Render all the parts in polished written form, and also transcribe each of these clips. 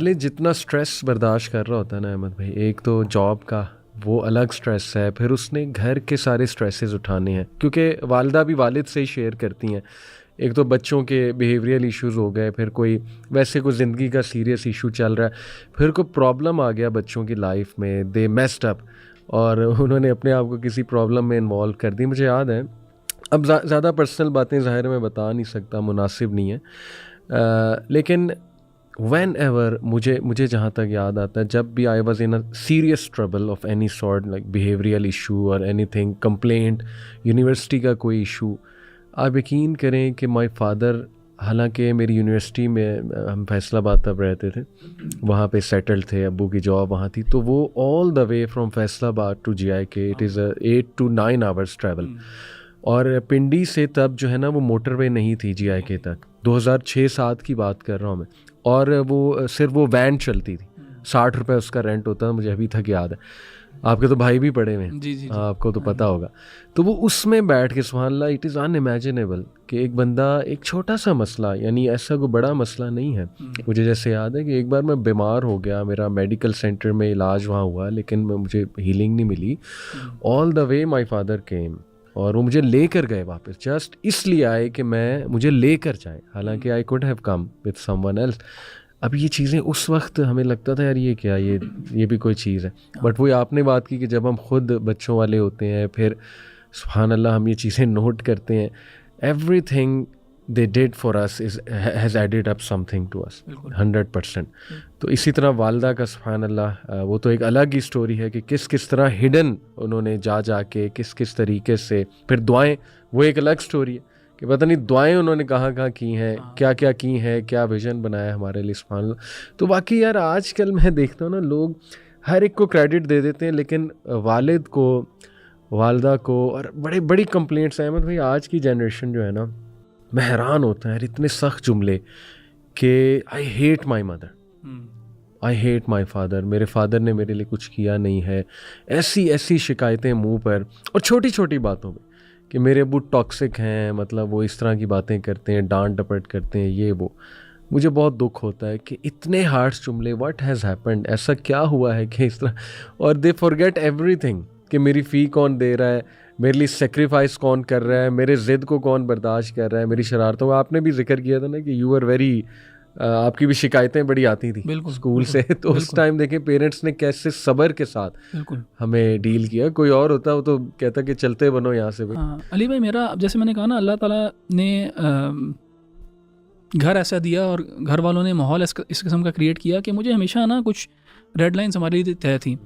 पहले जितना स्ट्रेस बर्दाश्त कर रहा होता है ना अहमद भाई, एक तो जॉब का वो अलग स्ट्रेस है, फिर उसने घर के सारे स्ट्रेसेस उठाने हैं, क्योंकि वालिदा भी वालिद से ही शेयर करती हैं। एक तो बच्चों के बिहेवियरल इश्यूज हो गए, फिर कोई वैसे कोई ज़िंदगी का सीरियस इशू चल रहा है, फिर कोई प्रॉब्लम आ गया बच्चों की लाइफ में, दे मेस्ड अप और उन्होंने अपने आप को किसी प्रॉब्लम में इन्वॉल्व कर दी। मुझे याद है, अब ज़्यादा पर्सनल बातें ज़ाहिर मैं बता नहीं सकता, मुनासिब नहीं है, लेकिन वैन एवर मुझे जहाँ तक याद आता है, जब भी I was in a serious trouble of any sort, like behavioural issue और एनीथिंग, कंप्लेंट, यूनिवर्सिटी का कोई इशू, आप यकीन करें कि माय फादर, हालांकि मेरी यूनिवर्सिटी में हम फैसलाबाद तब रहते थे, वहाँ पे सेटल्ड थे, अब्बू की जॉब वहाँ थी, तो वो all the way from Faisalabad to GIK, it is 8 to 9 hours travel. और पिंडी से तब जो है ना वो मोटरवे नहीं थी GIK तक, 2006-07 की बात कर रहा हूँ मैं, और वो सिर्फ वो वैन चलती थी, 60 रुपये उसका रेंट होता था, मुझे अभी तक याद है। आपके तो भाई भी पड़े हुए हैं, जी जी जी। आपको तो पता होगा। तो वो उसमें बैठ के, सुभान अल्लाह, इट इज़ अनइमेजिनेबल कि एक बंदा, एक छोटा सा मसला, यानी ऐसा कोई बड़ा मसला नहीं है। मुझे जैसे याद है कि एक बार मैं बीमार हो गया, मेरा मेडिकल सेंटर में इलाज वहाँ हुआ, लेकिन मुझे हीलिंग नहीं मिली। All the way my father came और वो मुझे लेकर गए वापस, जस्ट इसलिए आए कि मुझे लेकर जाए, हालांकि I could have come with someone else. अब ये चीज़ें उस वक्त हमें लगता था यार ये क्या, ये भी कोई चीज़ है, बट वही आपने बात की कि जब हम खुद बच्चों वाले होते हैं, फिर सुभान अल्लाह हम ये चीज़ें नोट करते हैं, everything they did for us has added up something to us 100%। तो इसी तरह वालदा का सुभान अल्लाह, वो तो एक अलग ही स्टोरी है कि किस तरह हिडन उन्होंने जा के किस तरीके से, फिर दुआएं, वो एक अलग स्टोरी है कि पता नहीं दुआएं उन्होंने कहाँ की हैं, क्या की हैं, क्या विजन बनाया हमारे लिए सुभान अल्लाह। तो बाकी यार आजकल मैं देखता हूँ ना, लोग हर एक को क्रेडिट दे देते हैं, लेकिन वालिद को, वालदा को, और बड़ी कंप्लेंट्स हैं अहमद भाई। आज की जनरेशन जो है ना, मैं हैरान होता है यार, इतने सख्त जुमले कि I hate my mother, I hate my father, मेरे फादर ने मेरे लिए कुछ किया नहीं है, ऐसी शिकायतें मुंह पर, और छोटी छोटी बातों में कि मेरे अब्बू टॉक्सिक हैं, मतलब वो इस तरह की बातें करते हैं, डांट डपट करते हैं, ये वो। मुझे बहुत दुख होता है कि इतने हार्श जुमले, व्हाट हैज़ हैपेंड, ऐसा क्या हुआ है कि इस तरह, और दे फॉरगेट एवरीथिंग कि मेरी फ़ी कौन दे रहा है, मेरे लिए सेक्रीफाइस कौन कर रहा है, मेरे ज़िद को कौन बर्दाश्त कर रहा है, मेरी शरारतों का। आपने भी जिक्र किया था ना कि यू आर वेरी, आपकी भी शिकायतें बड़ी आती थी स्कूल से, तो उस टाइम देखें पेरेंट्स ने कैसे सब्र के साथ हमें डील किया। कोई और होता वो तो कहता कि चलते बनो यहाँ से भाई। अली भाई, मेरा जैसे मैंने कहा ना, अल्लाह ताला ने घर ऐसा दिया और घर वालों ने माहौल इस किस्म का क्रिएट किया कि मुझे हमेशा ना कुछ रेड लाइन्स हमारे लिए तय थी।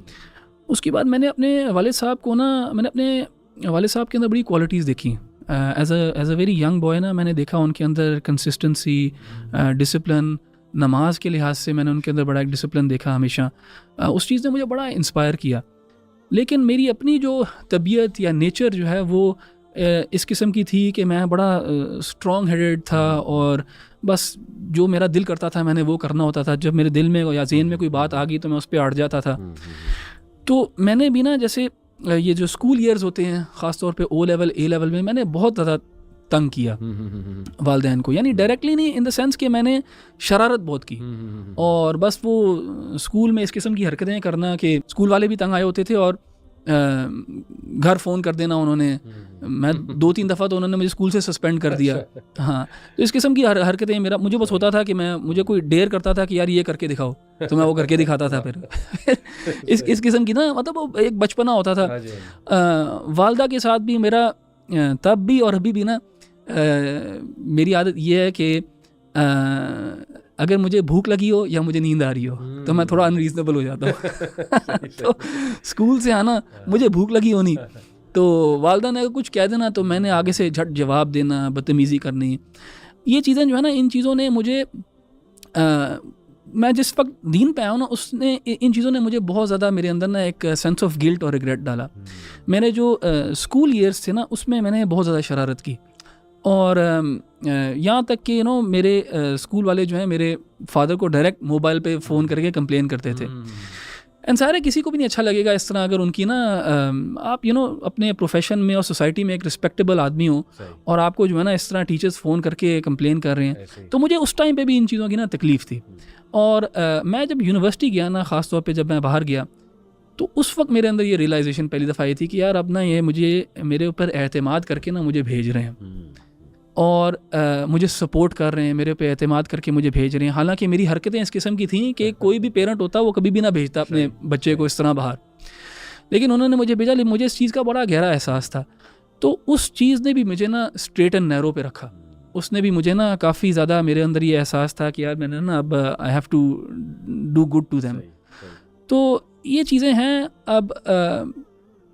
उसके बाद मैंने अपने वालिद साहब को ना, मैंने अपने वालिद साहब के अंदर बड़ी क्वालिटीज़ देखी। As a very young boy ना, मैंने देखा उनके अंदर कंसिस्टेंसी, डिसिप्लिन, नमाज के लिहाज से मैंने उनके अंदर बड़ा एक डिसिप्लिन देखा हमेशा। उस चीज़ ने मुझे बड़ा इंस्पायर किया। लेकिन मेरी अपनी जो तबीयत या नेचर जो है वो इस किस्म की थी कि मैं बड़ा स्ट्रॉन्ग हेडेड था, और बस जो मेरा दिल करता था मैंने वो करना होता था। जब मेरे दिल में या ज़हन में कोई बात आ गई तो मैं उस पर अड़ जाता था। तो मैंने भी ना, जैसे ये जो स्कूल ईयर्स होते हैं, ख़ास तौर पे O लेवल A लेवल में, मैंने बहुत ज़्यादा तंग किया वालिदैन को, यानी डायरेक्टली नहीं, इन द सेंस कि मैंने शरारत बहुत की। और बस वो स्कूल में इस किस्म की हरकतें करना कि स्कूल वाले भी तंग आए होते थे, और घर फ़ोन कर देना उन्होंने। मैं 2-3 दफ़ा तो उन्होंने मुझे स्कूल से सस्पेंड कर दिया। हाँ, तो इस किस्म की हरकतें मुझे बस होता था कि मुझे कोई डेयर करता था कि यार ये करके दिखाओ, तो मैं वो करके दिखाता था। फिर इस किस्म की ना, मतलब एक बचपना होता था। वालदा के साथ भी मेरा तब भी और अभी भी ना, मेरी आदत ये है कि अगर मुझे भूख लगी हो या मुझे नींद आ रही हो तो मैं थोड़ा अनरीजनेबल हो जाता हूँ। तो स्कूल से आना, मुझे भूख लगी होनी, तो वालदा ने अगर कुछ कह देना तो मैंने आगे से झट जवाब देना, बदतमीज़ी करनी। ये चीज़ें जो है ना, इन चीज़ों ने मुझे, मैं जिस वक्त दीन पे आया हूँ ना, उसने, इन चीज़ों ने मुझे बहुत ज़्यादा मेरे अंदर ना एक सेंस ऑफ गिल्ट और रिग्रेट डाला। मेरे जो स्कूल ईयर्स थे ना, उसमें मैंने बहुत ज़्यादा शरारत की, और यहाँ तक कि मेरे स्कूल वाले जो हैं, मेरे फादर को डायरेक्ट मोबाइल पे फ़ोन करके कंप्लेन करते थे। एंड सारे, किसी को भी नहीं अच्छा लगेगा इस तरह, अगर उनकी ना, आप अपने प्रोफेशन में और सोसाइटी में एक रिस्पेक्टेबल आदमी हो और आपको जो है ना इस तरह टीचर्स फ़ोन करके कंप्लेन कर रहे हैं। तो मुझे उस टाइम पे भी इन चीज़ों की ना तकलीफ़ थी, और मैं जब यूनिवर्सिटी गया ना, ख़ास तौर पे जब मैं बाहर गया, तो उस वक्त मेरे अंदर ये रियलाइजेशन पहली दफ़ा आई थी कि यार अब ना ये मुझे मेरे ऊपर एतमाद करके ना मुझे भेज रहे हैं और मुझे सपोर्ट कर रहे हैं, मेरे पे एतमाद करके मुझे भेज रहे हैं। हालांकि मेरी हरकतें इस किस्म की थी कि कोई भी पेरेंट होता वो कभी भी ना भेजता अपने बच्चे को इस तरह बाहर, लेकिन उन्होंने मुझे भेजा। लेकिन मुझे इस चीज़ का बड़ा गहरा एहसास था। तो उस चीज़ ने भी मुझे ना स्ट्रेट एंड नैरो पे रखा। उसने भी मुझे ना काफ़ी ज़्यादा, मेरे अंदर ये एहसास था कि यार मैंने ना अब I have to do good to them. तो ये चीज़ें हैं। अब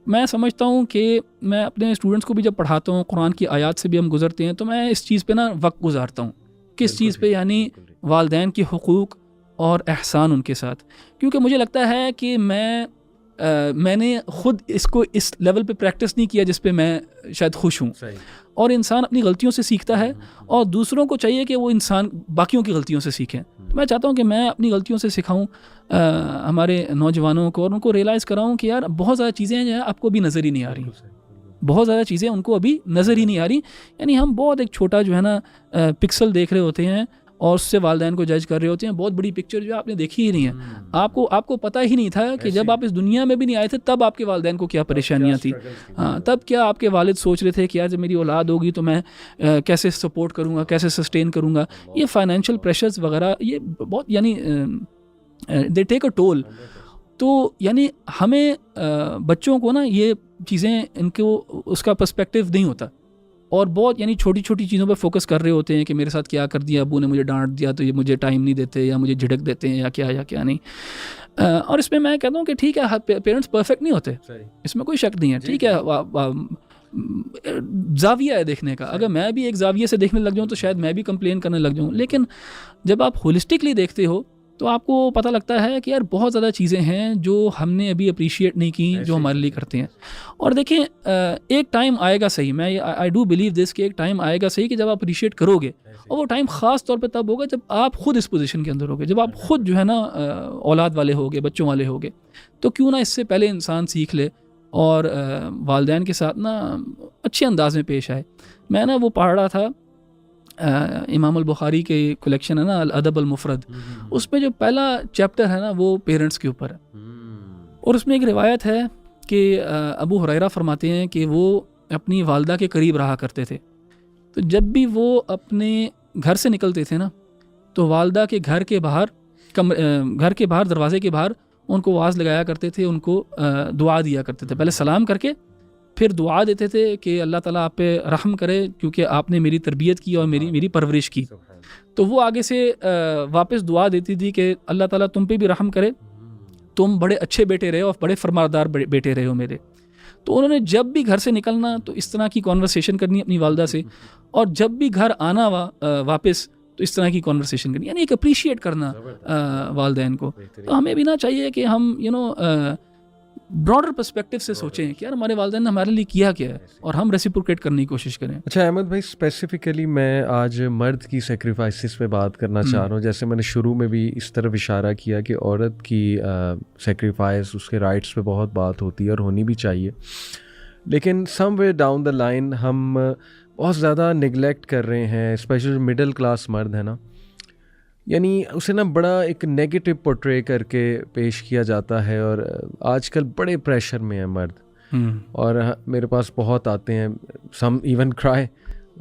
मैं समझता हूँ कि मैं अपने स्टूडेंट्स को भी जब पढ़ाता हूँ, कुरान की आयत से भी हम गुजरते हैं, तो मैं इस चीज़ पे ना वक्त गुजारता हूँ। किस चीज़ पे? यानी वालिदैन की हुकूक और एहसान उनके साथ। क्योंकि मुझे लगता है कि मैंने ख़ुद इसको इस लेवल पे प्रैक्टिस नहीं किया जिस पे मैं शायद खुश हूँ। और इंसान अपनी गलतियों से सीखता है और दूसरों को चाहिए कि वो इंसान बाकियों की गलतियों से सीखें। मैं चाहता हूँ कि मैं अपनी गलतियों से सिखाऊँ हमारे नौजवानों को, और उनको रियलाइज़ कराऊँ कि यार बहुत ज़्यादा चीज़ें हैं जो आपको अभी नज़र ही नहीं आ रही, बहुत ज़्यादा चीज़ें उनको अभी नज़र ही नहीं आ रही। यानी हम बहुत एक छोटा जो है ना पिक्सल देख रहे होते हैं और उससे वालिदैन को जज कर रहे होते हैं। बहुत बड़ी पिक्चर जो आपने देखी ही नहीं है। आपको पता ही नहीं था कि जब आप इस दुनिया में भी नहीं आए थे तब आपके वालिदैन को क्या परेशानियाँ थी। हाँ, तब क्या आपके वालिद सोच रहे थे कि यार जब मेरी औलाद होगी तो मैं कैसे सपोर्ट करूँगा, कैसे सस्टेन करूँगा। ये फाइनेंशियल प्रेशर्स वगैरह ये बहुत, यानी दे टेक अ टोल। तो यानी हमें बच्चों को ना ये चीज़ें, इनको उसका पर्सपेक्टिव नहीं होता और बहुत यानी छोटी छोटी चीज़ों पर फोकस कर रहे होते हैं कि मेरे साथ क्या कर दिया, अबू ने मुझे डांट दिया तो ये मुझे टाइम नहीं देते या मुझे झिड़क देते हैं या क्या नहीं। और इसमें मैं कहता हूँ कि ठीक है, पेरेंट्स परफेक्ट नहीं होते, इसमें कोई शक नहीं है। ठीक है, जाविया है देखने का। अगर मैं भी एक जाविये से देखने लग जाऊँ तो शायद मैं भी कंप्लेन करने लग जाऊँ। लेकिन जब आप होलिस्टिकली देखते हो तो आपको पता लगता है कि यार बहुत ज़्यादा चीज़ें हैं जो हमने अभी अप्रिशिएट नहीं की, जो हमारे लिए करते हैं। और देखें, एक टाइम आएगा सही, मैं आई डू बिलीव दिस, कि एक टाइम आएगा सही कि जब आप अप्रिशिएट करोगे, और वो टाइम ख़ास तौर पे तब होगा जब आप खुद इस पोजीशन के अंदर होगे, जब आप खुद जो है ना औलाद वाले होगे, बच्चों वाले होगे। तो क्यों ना इससे पहले इंसान सीख ले और वालिदैन के साथ ना अच्छे अंदाज में पेश आए। मैं ना वो पढ़ रहा था, इमाम अल बुखारी के कलेक्शन है ना अल अदब अल मुफरद, उसमें जो पहला चैप्टर है ना वो पेरेंट्स के ऊपर है। और उसमें एक रिवायत है कि अबू हुरैरा फरमाते हैं कि वो अपनी वालदा के करीब रहा करते थे। तो जब भी वो अपने घर से निकलते थे ना, तो वालदा के घर के बाहर दरवाजे के बाहर उनको आवाज़ लगाया करते थे, उनको दुआ दिया करते थे। पहले सलाम करके फिर दुआ देते थे कि अल्लाह ताला आप पे रहम करे क्योंकि आपने मेरी तरबियत की और मेरी परवरिश की। तो वो आगे से वापस दुआ देती थी कि अल्लाह ताला तुम पे भी रहम करे, तुम बड़े अच्छे बेटे रहे हो और बड़े फरमानदार बेटे रहे हो मेरे। तो उन्होंने जब भी घर से निकलना तो इस तरह की कॉन्वर्सेशन करनी अपनी वालदा से, और जब भी घर आना वापस तो इस तरह की कॉन्वर्सेशन करनी, यानी एक अप्रिशिएट करना वालिदैन को। तो हमें भी ना चाहिए कि हम ब्रॉडर पर्सपेक्टिव से सोचें कि यार हमारे वालिदैन ने हमारे लिए किया क्या है और हम रेसिप्रोकेट करने की कोशिश करें। अच्छा अहमद भाई, स्पेसिफिकली मैं आज मर्द की सेक्रीफाइसेस पे बात करना चाह रहा हूँ। जैसे मैंने शुरू में भी इस तरफ इशारा किया कि औरत की सेक्रीफाइस, उसके राइट्स पे बहुत बात होती है और होनी भी चाहिए, लेकिन समवेयर डाउन द लाइन हम बहुत ज़्यादा निगलेक्ट कर रहे हैं, स्पेशली मिडिल क्लास मर्द है ना, यानी उसे ना बड़ा एक नेगेटिव पोर्ट्रे करके पेश किया जाता है। और आजकल बड़े प्रेशर में है मर्द, और मेरे पास बहुत आते हैं, some even cry,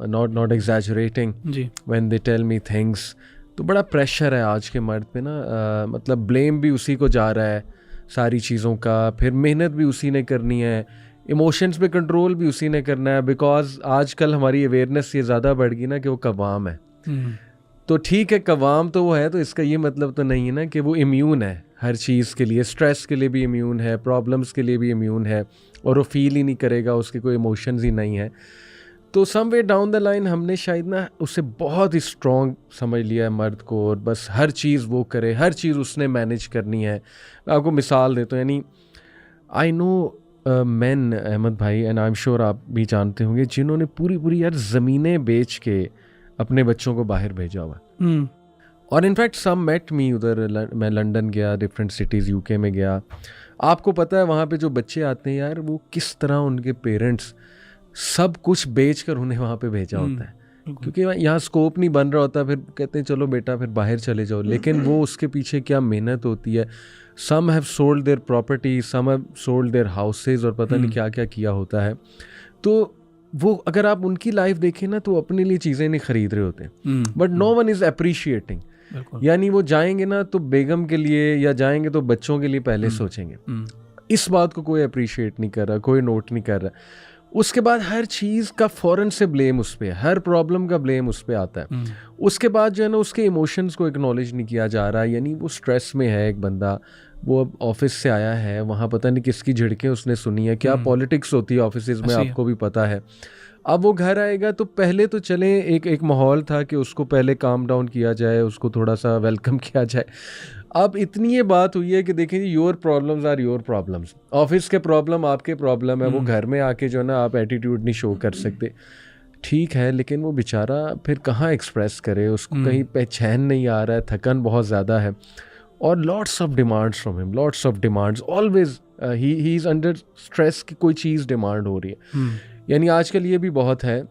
not exaggerating, when they tell me things. तो बड़ा प्रेशर है आज के मर्द पे ना, मतलब ब्लेम भी उसी को जा रहा है सारी चीज़ों का, फिर मेहनत भी उसी ने करनी है, इमोशंस पे कंट्रोल भी उसी ने करना है। बिकॉज आजकल हमारी अवेयरनेस ये ज़्यादा बढ़ गई ना कि वो कवाम है। तो ठीक है, कवाम तो वो है, तो इसका ये मतलब तो नहीं है ना कि वो इम्यून है हर चीज़ के लिए, स्ट्रेस के लिए भी इम्यून है, प्रॉब्लम्स के लिए भी इम्यून है, और वो फील ही नहीं करेगा, उसके कोई इमोशंस ही नहीं है। तो समवेयर डाउन द लाइन हमने शायद ना उसे बहुत ही स्ट्रॉन्ग समझ लिया है मर्द को, और बस हर चीज़ वो करे, हर चीज़ उसने मैनेज करनी है। मैं आपको मिसाल देता हूँ, यानी आई नो मैन अहमद भाई, एंड आई एम श्योर आप भी जानते होंगे, जिन्होंने पूरी यार ज़मीनें बेच के अपने बच्चों को बाहर भेजा हुआ। और इनफैक्ट सम मेट मी, उधर मैं लंदन गया, डिफरेंट सिटीज़ यूके में गया, आपको पता है वहाँ पे जो बच्चे आते हैं यार, वो किस तरह उनके पेरेंट्स सब कुछ बेच कर उन्हें वहाँ पे भेजा होता है। क्योंकि यहाँ स्कोप नहीं बन रहा होता, फिर कहते हैं चलो बेटा फिर बाहर चले जाओ, लेकिन वो उसके पीछे क्या मेहनत होती है. Some have sold their property, some have sold their houses और पता नहीं क्या क्या किया होता है. तो वो अगर आप उनकी लाइफ देखें ना तो अपने लिए चीज़ें नहीं खरीद रहे होते, but no one is appreciating. यानी वो जाएंगे ना तो बेगम के लिए या जाएंगे तो बच्चों के लिए पहले सोचेंगे. इस बात को कोई अप्रिशिएट नहीं कर रहा, कोई नोट नहीं कर रहा. उसके बाद हर चीज़ का फ़ौरन से ब्लेम उस पर, हर प्रॉब्लम का ब्लेम उस पर आता है. उसके बाद जो है ना उसके इमोशंस को एक्नॉलेज नहीं किया जा रहा. यानी वो स्ट्रेस में है एक बंदा, वो अब ऑफिस से आया है, वहाँ पता नहीं किसकी झिड़कें उसने सुनी है, क्या पॉलिटिक्स होती है ऑफिस में आपको भी पता है. अब वो घर आएगा तो पहले तो चले एक माहौल था कि उसको पहले काम डाउन किया जाए, उसको थोड़ा सा वेलकम किया जाए. अब इतनी ये बात हुई है कि देखें जी, your problems are your problems, office के प्रॉब्लम आपके प्रॉब्लम है. वो घर में आके जो है ना आप एटीट्यूड नहीं शो कर सकते, ठीक है, लेकिन वो बेचारा फिर कहाँ एक्सप्रेस करे, उसको कहीं पे चैन नहीं आ रहा है, थकन बहुत ज़्यादा है और lots of demands from him, lots of demands always. He is under stress कि कोई चीज़ डिमांड हो रही है. यानी आजकल ये भी बहुत है,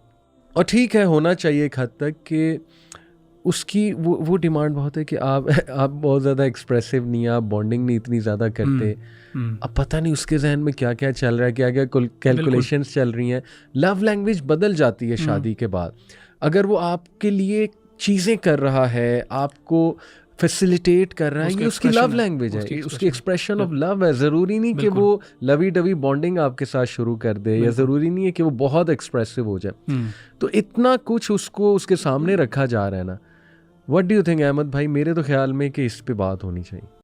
और ठीक है होना चाहिए एक हद तक कि उसकी वो डिमांड बहुत है कि आप बहुत ज़्यादा एक्सप्रेसिव नहीं है, आप बॉन्डिंग नहीं इतनी ज़्यादा करते. अब पता नहीं उसके जहन में क्या क्या चल रहा है, क्या क्या कैलकुलेशंस चल रही हैं. लव लैंग्वेज बदल जाती है शादी के बाद. अगर वो आपके लिए चीज़ें कर रहा है, आपको फैसिलिटेट कर रहा है, ये उसकी लव लैंग्वेज है, उसकी एक्सप्रेशन ऑफ लव है. ज़रूरी नहीं कि वो लवी डवी बॉन्डिंग आपके साथ शुरू कर दे, या ज़रूरी नहीं है कि वो बहुत एक्सप्रेसिव हो जाए. तो इतना कुछ उसको उसके सामने रखा जा रहा है ना. What do you think Ahmed भाई? मेरे तो ख्याल में कि इस पे बात होनी चाहिए.